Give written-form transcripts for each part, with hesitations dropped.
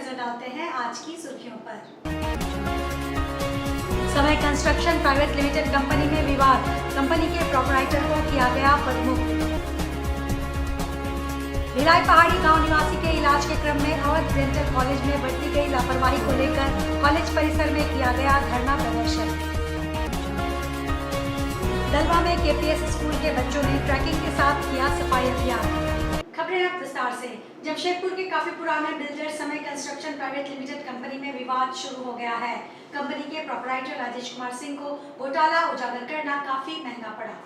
नजर डालते हैं आज की सुर्खियों पर। समय कंस्ट्रक्शन प्राइवेट लिमिटेड कंपनी में विवाद, कंपनी के प्रोपराइटर को किया गया पदमुक्त। भिलाई पहाड़ी गांव निवासी के इलाज के क्रम में अवध डेंटल कॉलेज में बरती गई लापरवाही को लेकर कॉलेज परिसर में किया गया धरना प्रदर्शन। दलवा में केपीएस स्कूल के बच्चों ने ट्रैकिंग के साथ किया सफाई अभियान। खबरें अब विस्तार से। जमशेदपुर के काफीपुरा में बिल्डर समय कंस्ट्रक्शन प्राइवेट लिमिटेड कंपनी में विवाद शुरू हो गया है। कंपनी के प्रोपराइटर राजेश कुमार सिंह को घोटाला उजागर करना काफी महंगा पड़ा।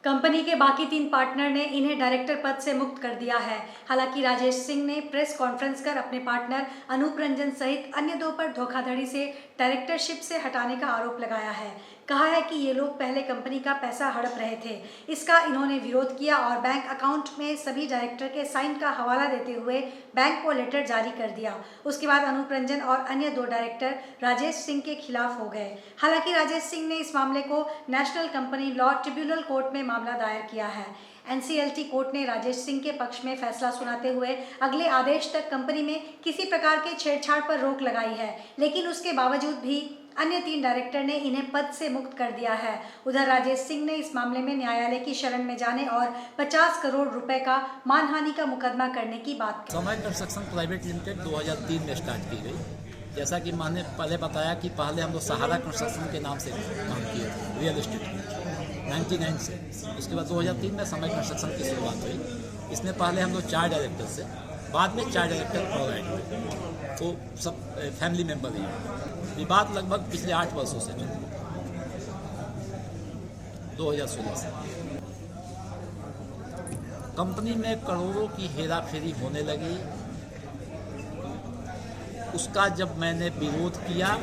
कंपनी के बाकी 3 पार्टनर ने इन्हें डायरेक्टर पद से मुक्त कर दिया है। हालांकि राजेश सिंह ने प्रेस कॉन्फ्रेंस कर अपने पार्टनर अनूप रंजन सहित अन्य 2 पर धोखाधड़ी से डायरेक्टरशिप से हटाने का आरोप लगाया है। कहा है कि ये लोग पहले कंपनी का पैसा हड़प रहे थे, इसका इन्होंने विरोध किया और बैंक अकाउंट में सभी डायरेक्टर के साइन का हवाला देते हुए बैंक को लेटर जारी कर दिया। उसके बाद अनूप रंजन और अन्य 2 डायरेक्टर राजेश सिंह के खिलाफ हो गए। हालांकि राजेश सिंह ने इस मामले को national company law tribunal court में मामला दायर किया है। एनसीएलटी कोर्ट ने राजेश सिंह के पक्ष में फैसला सुनाते हुए अगले आदेश तक कंपनी में किसी प्रकार के छेड़छाड़ पर रोक लगाई है, लेकिन उसके बावजूद भी अन्य 3 डायरेक्टर ने इन्हें पद से मुक्त कर दिया है। उधर राजेश सिंह ने इस मामले में न्यायालय की शरण में जाने और 50 करोड़ रुपए का मानहानि का मुकदमा करने की बात की। समय कंस्ट्रक्शन प्राइवेट लिमिटेड 2003 में स्टार्ट की गई। जैसा कि मैंने पहले बताया कि पहले हम लोग सहारा कंस्ट्रक्शन के नाम से काम किए थे रियल एस्टेट में 99 से। उसके बाद 2003 में समय कंस्ट्रक्शन की शुरुआत हुई। इसमें पहले हम लोग 4 डायरेक्टर से, बाद में 4 डायरेक्टर और आए हुए, तो सब फैमिली मेम्बर ही। विवाद लगभग पिछले 8 वर्षों से चल 2016 से कंपनी में करोड़ों की हेराफेरी होने लगी। उसका जब मैंने विरोध किया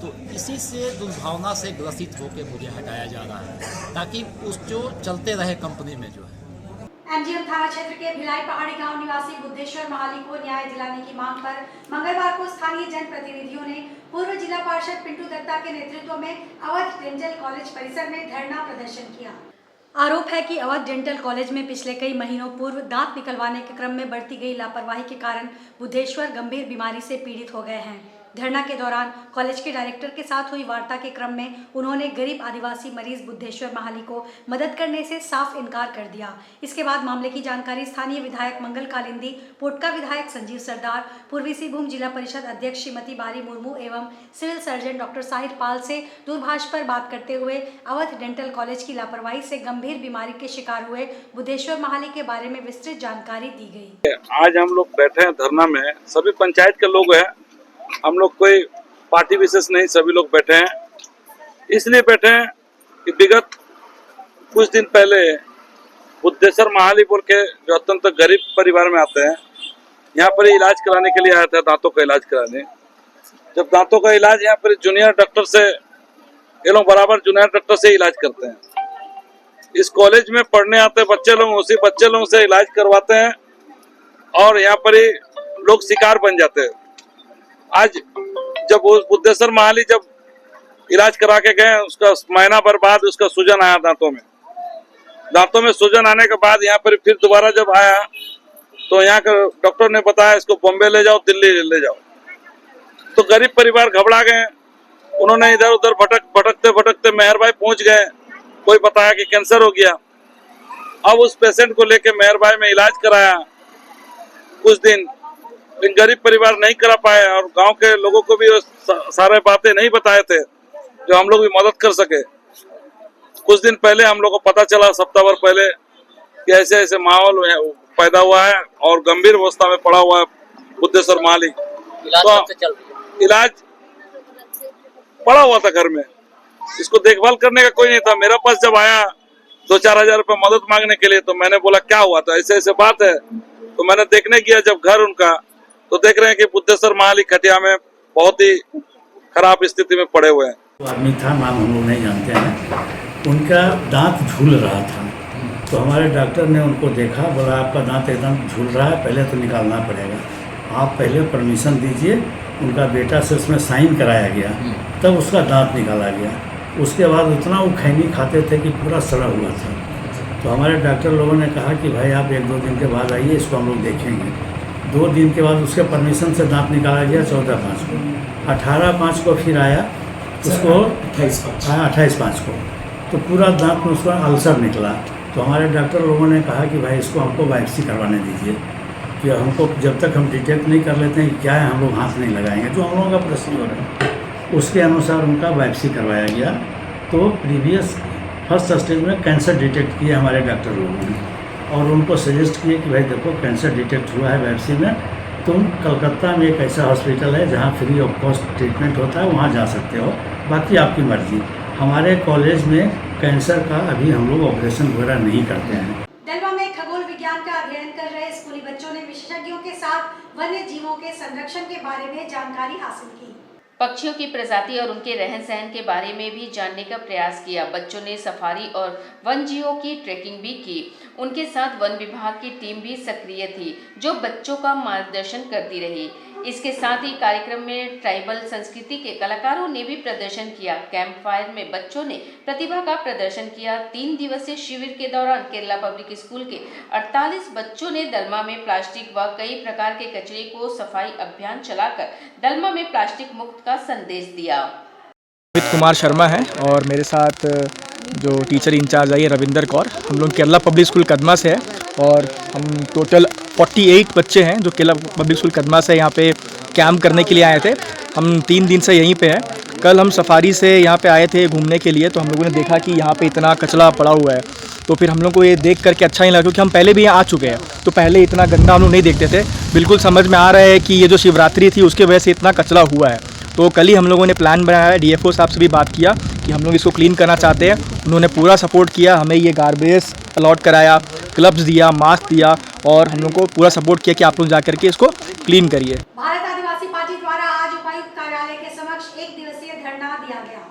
तो इसी से दुर्भावना से ग्रसित होकर मुझे हटाया जा रहा है, ताकि उस जो चलते रहे कंपनी में जो है। एमजीएम थाना क्षेत्र के भिलाई पहाड़ी गांव निवासी बुद्धेश्वर महाली को न्याय दिलाने की मांग पर मंगलवार को स्थानीय जनप्रतिनिधियों ने पूर्व जिला पार्षद पिंटू दत्ता के नेतृत्व में अवध डेंटल कॉलेज परिसर में धरना प्रदर्शन किया। आरोप है कि अवध डेंटल कॉलेज में पिछले कई महीनों पूर्व दांत निकलवाने के क्रम में बढ़ती गई लापरवाही के कारण बुद्धेश्वर गंभीर बीमारी से पीड़ित हो गए हैं। धरना के दौरान कॉलेज के डायरेक्टर के साथ हुई वार्ता के क्रम में उन्होंने गरीब आदिवासी मरीज बुद्धेश्वर महाली को मदद करने से साफ इनकार कर दिया। इसके बाद मामले की जानकारी स्थानीय विधायक मंगल कालिंदी, पोटका विधायक संजीव सरदार, पूर्वी सिंहभूम जिला परिषद अध्यक्ष श्रीमती बारी मुर्मू एवं सिविल सर्जन डॉक्टर साहिर पाल से दूरभाष पर बात करते हुए अवध डेंटल कॉलेज की लापरवाही से गंभीर बीमारी के शिकार हुए बुद्धेश्वर महाली के बारे में विस्तृत जानकारी दी गई। आज हम लोग बैठे हैं धरना में, सभी पंचायत के लोग हैं, हम लोग कोई पार्टी विशेष नहीं, सभी लोग बैठे हैं। इसलिए बैठे हैं कि विगत कुछ दिन पहले बुद्धेश्वर महाली बोल के जो अत्यंत गरीब परिवार में आते हैं, यहाँ पर इलाज कराने के लिए आया था, दांतों का इलाज कराने। जब दांतों का इलाज यहाँ पर जूनियर डॉक्टर से, ये लोग बराबर जूनियर डॉक्टर से इलाज करते हैं। इस कॉलेज में पढ़ने आते बच्चे लोग उसी बच्चे लोगों से इलाज करवाते हैं और यहाँ पर ही लोग शिकार बन जाते हैं। आज जब वो बुद्धेश्वर महाली जब इलाज करा के गए, उसका महीना भर बाद उसका सूजन आया दांतों में सूजन आने के बाद यहाँ पर फिर दोबारा जब आया तो यहाँ के डॉक्टर ने बताया इसको बॉम्बे ले जाओ, दिल्ली ले जाओ। तो गरीब परिवार घबरा गए, उन्होंने इधर उधर भटकते मेहरबाई पहुंच गए। कोई बताया कि कैंसर हो गया। अब उस पेशेंट को लेके मेहरबाई में इलाज कराया कुछ दिन, लेकिन गरीब परिवार नहीं करा पाए और गांव के लोगों को भी सारे बातें नहीं बताए थे जो हम लोग भी मदद कर सके। कुछ दिन पहले हम लोग को पता चला, सप्ताह भर पहले, कि ऐसे ऐसे माहौल पैदा हुआ है और गंभीर अवस्था में पड़ा हुआ है बुद्धेश्वर महाली। तो इलाज पड़ा हुआ था घर में, इसको देखभाल करने का कोई नहीं था। मेरा पास जब आया 2-4 हजार रुपये मदद मांगने के लिए, तो मैंने बोला क्या हुआ था, ऐसे ऐसे बात है। तो मैंने देखने गया जब घर उनका, तो देख रहे हैं कि बुद्धेश्वर महाली खटिया में बहुत ही खराब स्थिति में पड़े हुए हैं। आदमी था, नाम हम लोग नहीं जानते हैं। उनका दांत झूल रहा था, तो हमारे डॉक्टर ने उनको देखा, बोला आपका दांत एकदम झूल रहा है, पहले तो निकालना पड़ेगा, आप पहले परमिशन दीजिए। उनका बेटा से उसमें साइन कराया गया, तब उसका दांत निकाला गया। उसके बाद उतना वो खैनी खाते थे कि पूरा सड़ा हुआ था। तो हमारे डॉक्टर लोगों ने कहा कि भाई आप 1-2 दिन के बाद आइए, इसको हम लोग देखेंगे। 2 दिन के बाद उसके परमिशन से दांत निकाला गया 14/5 को। 18/5 को फिर आया उसको 28/5 को, तो पूरा दांत में उसका अल्सर निकला। तो हमारे डॉक्टर लोगों ने कहा कि भाई इसको हमको बायोप्सी करवाने दीजिए, कि हमको जब तक हम डिटेक्ट नहीं कर लेते हैं कि क्या है हम लोग हाथ नहीं लगाएंगे, जो हम लोगों का प्रोसीजर है। उसके अनुसार उनका बायोप्सी करवाया गया, तो प्रीवियस फर्स्ट स्टेज में कैंसर डिटेक्ट किया हमारे डॉक्टर लोगों ने, और उनको सजेस्ट किए कि भाई देखो कैंसर डिटेक्ट हुआ है बायोप्सी में, तुम कलकत्ता में एक ऐसा हॉस्पिटल है जहाँ फ्री ऑफ कॉस्ट ट्रीटमेंट होता है, वहाँ जा सकते हो, बाकी आपकी मर्जी। हमारे कॉलेज में कैंसर का अभी हम लोग ऑपरेशन वगैरह नहीं करते हैं। डलवा में खगोल विज्ञान का अध्ययन कर रहे स्कूली बच्चों ने विशेषज्ञों के साथ वन्य जीवों के संरक्षण के बारे में जानकारी हासिल की। पक्षियों की प्रजाति और उनके रहन सहन के बारे में भी जानने का प्रयास किया। बच्चों ने सफारी और वन जीवों की ट्रैकिंग भी की। उनके साथ वन विभाग की टीम भी सक्रिय थी, जो बच्चों का मार्गदर्शन करती रही। इसके साथ ही कार्यक्रम में ट्राइबल संस्कृति के कलाकारों ने भी प्रदर्शन किया। कैंप फायर में बच्चों ने प्रतिभा का प्रदर्शन किया। 3 दिवसीय शिविर के दौरान केरला पब्लिक स्कूल के 48 बच्चों ने दलमा में प्लास्टिक व कई प्रकार के कचरे को सफाई अभियान चलाकर दलमा में प्लास्टिक मुक्त का संदेश दिया। अमित कुमार शर्मा है और मेरे साथ जो टीचर इंचार्ज आई है रविंदर कौर। हम लोग केरला पब्लिक स्कूल कदमा से है और हम टोटल 48 बच्चे हैं जो केरला पब्लिक स्कूल कदमा से यहाँ पे कैंप करने के लिए आए थे। हम 3 दिन से यहीं पे हैं। कल हम सफारी से यहाँ पे आए थे घूमने के लिए, तो हम लोगों ने देखा कि यहाँ पे इतना कचरा पड़ा हुआ है, तो फिर हम लोग को ये देख करके अच्छा नहीं लगा, क्योंकि हम पहले भी यहाँ आ चुके हैं, तो पहले इतना गंदा हम लोग नहीं देखते थे। बिल्कुल समझ में आ रहा है कि ये जो शिवरात्रि थी उसके वजह से इतना कचरा हुआ है। तो कल ही हम लोगों ने प्लान बनाया है, डीएफओ साहब से भी बात किया कि हम लोग इसको क्लीन करना चाहते हैं। उन्होंने पूरा सपोर्ट किया, हमें ये गार्बेज अलॉट कराया, ग्लव्स दिया, मास्क दिया, और हम लोग को पूरा सपोर्ट किया कि आप लोग जा करके इसको क्लीन करिए। भारत आदिवासी पार्टी द्वारा आज उपायुक्त कार्यालय के समक्ष 1 दिवसीय धरना दिया गया।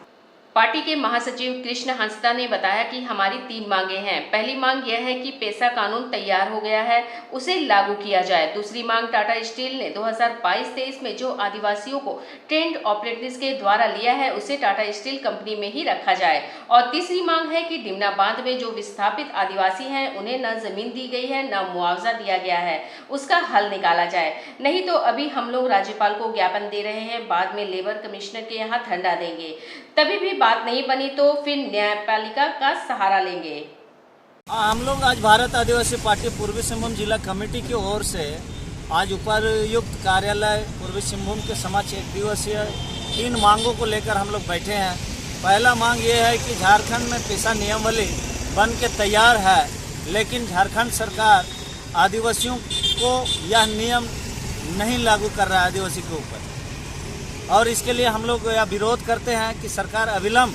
पार्टी के महासचिव कृष्ण हंसदा ने बताया कि हमारी 3 मांगे हैं। पहली मांग यह है कि पेशा कानून तैयार हो गया है, उसे लागू किया जाए। दूसरी मांग टाटा स्टील ने 2022-23 में जो आदिवासियों को ट्रेंड ऑपरेटर्स के द्वारा लिया है उसे टाटा स्टील कंपनी में ही रखा जाए। और तीसरी मांग है कि डिमना बांध में जो विस्थापित आदिवासी हैं उन्हें न जमीन दी गई है न मुआवजा दिया गया है, उसका हल निकाला जाए। नहीं तो अभी हम लोग राज्यपाल को ज्ञापन दे रहे हैं, बाद में लेबर कमिश्नर के यहाँ धरना देंगे। तभी भी बात नहीं बनी तो फिर न्यायपालिका का सहारा लेंगे। हम लोग आज भारत आदिवासी पार्टी पूर्वी सिंहभूम जिला कमेटी की ओर से आज उपायुक्त कार्यालय पूर्वी सिंहभूम के समक्ष 1 दिवसीय 3 मांगों को लेकर हम लोग बैठे हैं। पहला मांग ये है कि झारखंड में पेशा नियमावली बन के तैयार है, लेकिन झारखंड सरकार आदिवासियों को यह नियम नहीं लागू कर रहा है आदिवासी के ऊपर, और इसके लिए हम लोग यह विरोध करते हैं कि सरकार अविलंब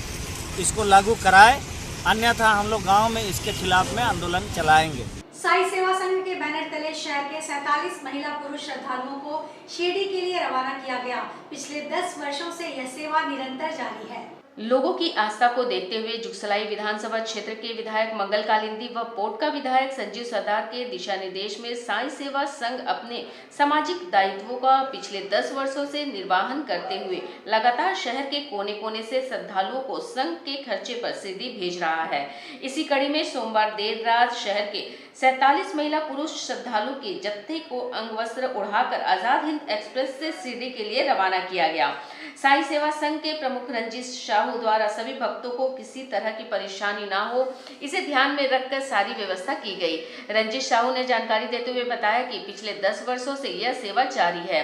इसको लागू कराए, अन्यथा हम लोग गांव में इसके खिलाफ में आंदोलन चलाएंगे। साई सेवा संघ के बैनर तले शहर के 47 महिला पुरुष श्रद्धालुओं को शिरडी के लिए रवाना किया गया। पिछले 10 वर्षों से यह सेवा निरंतर जारी है। लोगों की आस्था को देखते हुए जुगसलाई विधानसभा क्षेत्र के विधायक मंगल कालिंदी व पोटका विधायक संजीव सरदार के दिशा निर्देश में साई सेवा संघ अपने सामाजिक दायित्वों का पिछले 10 वर्षों से निर्वाहन करते हुए लगातार शहर के कोने कोने से श्रद्धालुओं को संघ के खर्चे पर शिरडी भेज रहा है। इसी कड़ी में सोमवार देर रात शहर के 47 महिला पुरुष श्रद्धालु के जत्थे को अंग वस्त्र उड़ाकर आजाद हिंद एक्सप्रेस से शिरडी के लिए रवाना किया गया। साई सेवा संघ के प्रमुख रंजीत साहू द्वारा सभी भक्तों को किसी तरह की परेशानी ना हो, इसे ध्यान में रखकर सारी व्यवस्था की गई। रंजीत साहू ने जानकारी देते हुए बताया कि पिछले 10 वर्षों से यह सेवा जारी है।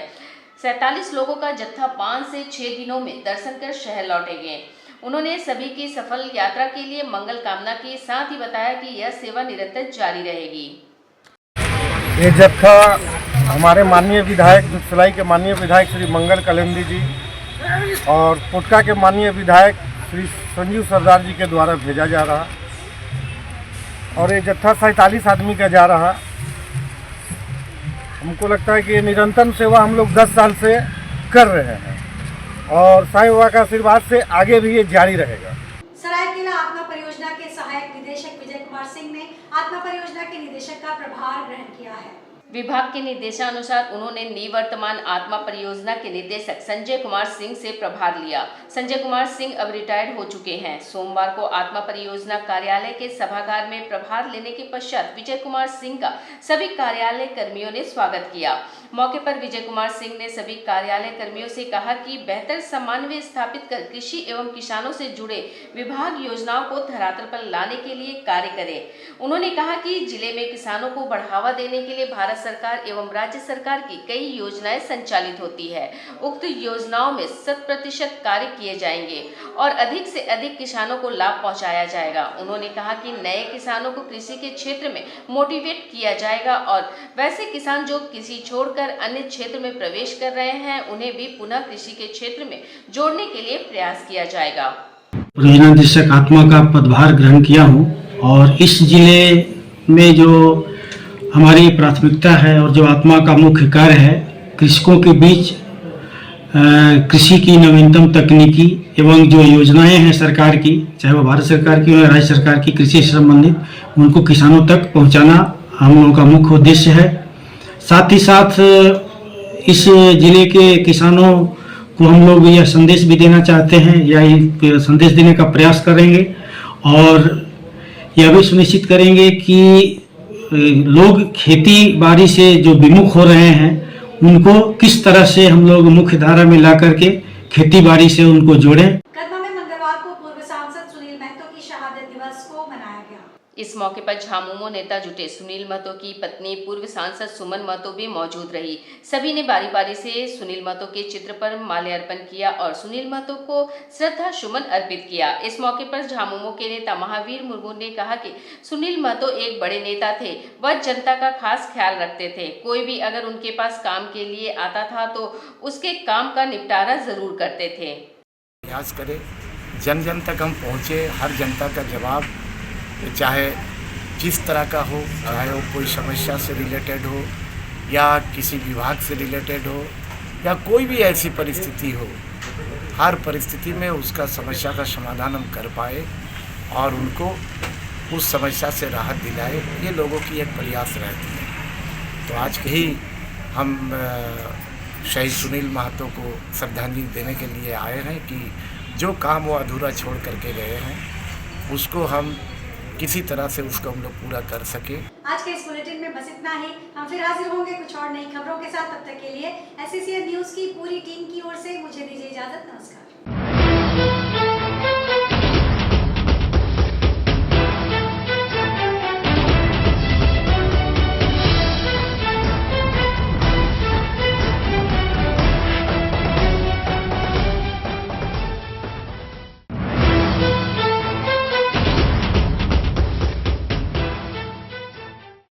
47 लोगों का जत्था 5 से 6 दिनों में दर्शन कर शहर लौटेंगे। उन्होंने सभी की सफल यात्रा के लिए मंगल कामना की, साथ ही बताया कि यह सेवा निरंतर जारी रहेगी। ये जत्था हमारे माननीय विधायक जुगसलाई के माननीय विधायक श्री मंगल कालिंदी जी और पोटका के माननीय विधायक श्री संजीव सरदार जी के द्वारा भेजा जा रहा, और ये जत्था 47 आदमी का जा रहा। हमको लगता है कि ये निरंतर सेवा हम लोग 10 साल से कर रहे हैं, और साईं बाबा का आशीर्वाद से आगे भी ये जारी रहेगा। सरायकेला आत्मा परियोजना के सहायक निदेशक विजय कुमार सिंह ने आत्मा परियोजना के निदेशक का प्रभार ग्रहण किया है। विभाग के निर्देशानुसार उन्होंने निवर्तमान आत्मा परियोजना के निदेशक संजय कुमार सिंह से प्रभार लिया। संजय कुमार सिंह अब रिटायर्ड हो चुके हैं। सोमवार को आत्मा परियोजना कार्यालय के सभागार में प्रभार लेने के पश्चात विजय कुमार सिंह का सभी कार्यालय कर्मियों ने स्वागत किया। मौके पर विजय कुमार सिंह ने सभी कार्यालय कर्मियों से कहा कि बेहतर समन्वय स्थापित कर कृषि एवं किसानों से जुड़े विभाग योजनाओं को धरातल पर लाने के लिए कार्य करें। उन्होंने कहा कि जिले में किसानों को बढ़ावा देने के लिए भारत सरकार एवं राज्य सरकार की कई योजनाएं संचालित होती है। उक्त योजनाओं में 100% कार्य किए जाएंगे और अधिक से अधिक किसानों को लाभ पहुंचाया जाएगा। उन्होंने कहा कि नए किसानों को कृषि के क्षेत्र में मोटिवेट किया जाएगा और वैसे किसान जो कृषि छोड़कर अन्य क्षेत्र में प्रवेश कर रहे हैं उन्हें भी पुनः कृषि के क्षेत्र में जोड़ने के लिए प्रयास किया जाएगा। परियोजना निदेशक आत्मा का पदभार ग्रहण किया हूं और इस जिले में जो हमारी प्राथमिकता है और जो आत्मा का मुख्य कार्य है, कृषकों के बीच कृषि की नवीनतम तकनीकी एवं जो योजनाएं हैं सरकार की, चाहे वो भारत सरकार की हो या राज्य सरकार की कृषि से संबंधित, उनको किसानों तक पहुंचाना हम लोगों का मुख्य उद्देश्य है। साथ ही साथ इस जिले के किसानों को हम लोग यह संदेश भी देना चाहते हैं या ये संदेश देने का प्रयास करेंगे और यह भी सुनिश्चित करेंगे कि लोग खेती बाड़ी से जो विमुख हो रहे हैं उनको किस तरह से हम लोग मुख्य धारा में ला करके खेती बाड़ी से उनको जोड़ें। कदमा में मंगलवार को पूर्व सांसद सुनील महतो की शहादत दिवस को मनाया गया। इस मौके पर झामुमो नेता जुटे। सुनील महतो की पत्नी पूर्व सांसद सुमन महतो भी मौजूद रही। सभी ने बारी बारी से सुनील महतो के चित्र पर माल्यार्पण किया और सुनील महतो को श्रद्धा सुमन अर्पित किया। इस मौके पर झामुमो के नेता महावीर मुर्मू ने कहा कि सुनील महतो एक बड़े नेता थे, वह जनता का खास ख्याल रखते थे। कोई भी अगर उनके पास काम के लिए आता था तो उसके काम का निपटारा जरूर करते थे। प्रयास करें जन जन तक हम पहुँचे, हर जनता का जवाब चाहे जिस तरह का हो, चाहे वो कोई समस्या से रिलेटेड हो या किसी विभाग से रिलेटेड हो या कोई भी ऐसी परिस्थिति हो, हर परिस्थिति में उसका समस्या का समाधान हम कर पाए और उनको उस समस्या से राहत दिलाए, ये लोगों की एक प्रयास रहती है। तो आज ही हम शहीद सुनील महतो को श्रद्धांजलि देने के लिए आए हैं कि जो काम वो अधूरा छोड़ करके गए हैं उसको हम किसी तरह से उसको हम लोग पूरा कर सके। आज के इस बुलेटिन में बस इतना ही। हम फिर हाजिर होंगे कुछ और नई खबरों के साथ। तब तक के लिए SCCN न्यूज़ की पूरी टीम की ओर से मुझे दीजिए इजाजत। नमस्कार।